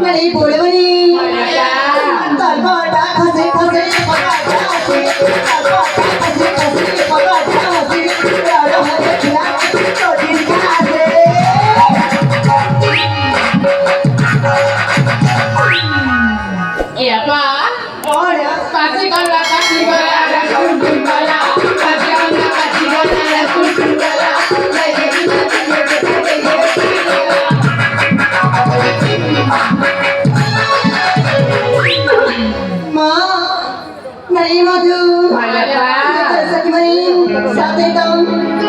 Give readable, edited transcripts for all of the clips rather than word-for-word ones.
नहीं बोलवनी तलवाटा खसे खसे पगाटा हसी तलवाटा खसे खसे पगाटा हसी राजा हरे खिला तो दिन खासे ए apa और kasih kala ada kunjung kala kasih kala ada kunjung kala नहीं मधु सखी मनी साथे दम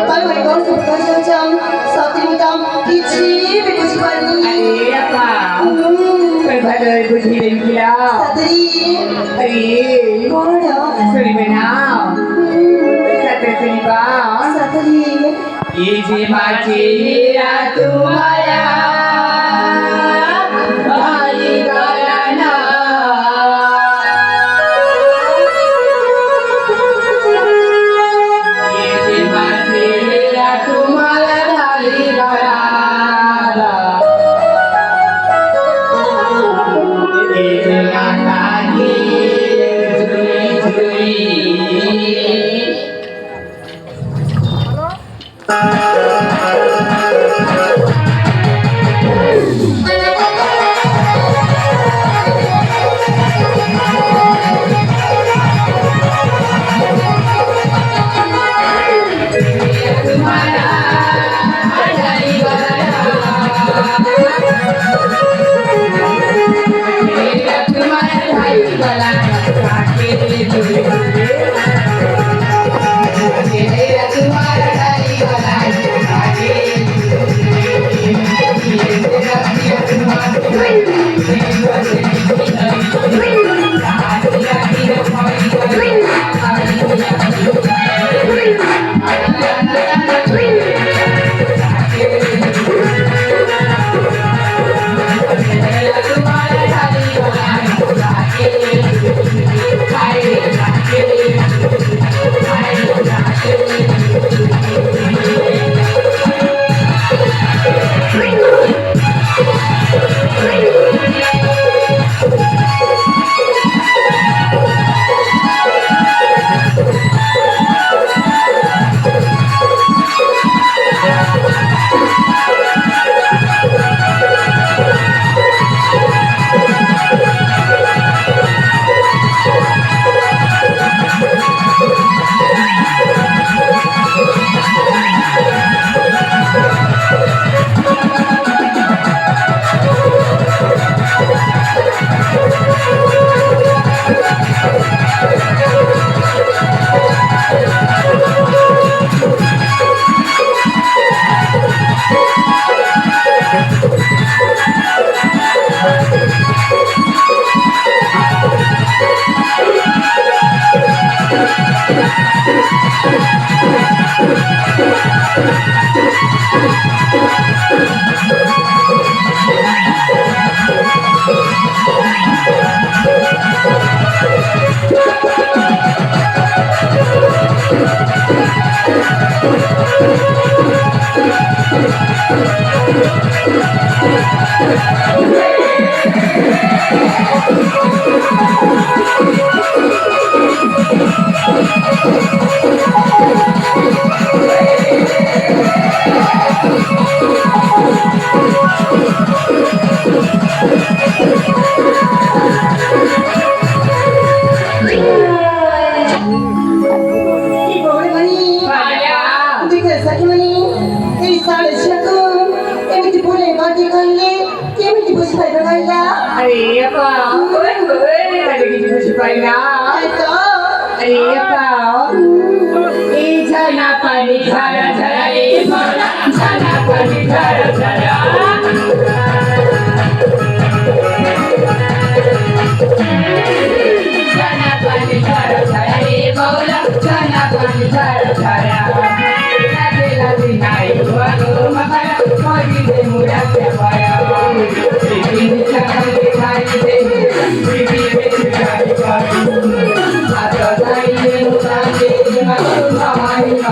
तल मैं कौन सब कर सोचम साथे मुतम किछि भी कुछ परनी ए apa berbada buji dan gila साथरी अरे कौन है सुनी benar satu sini bang साथरी iji maci ratu maya bali galana iji maci ratu maya bali galana iji ngakani juri-juri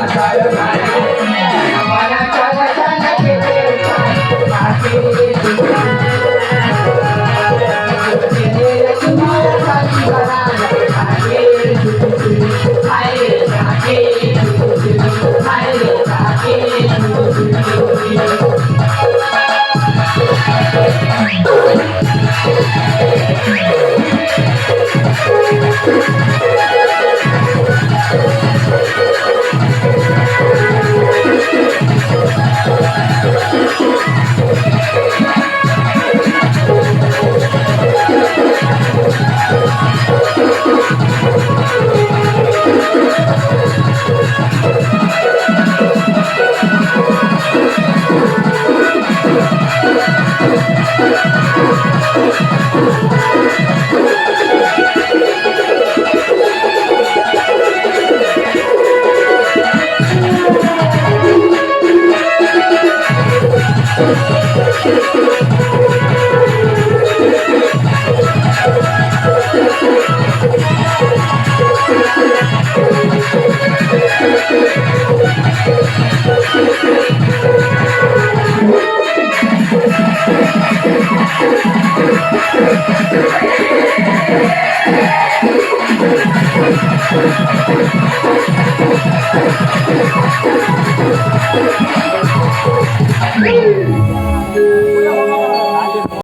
Bye.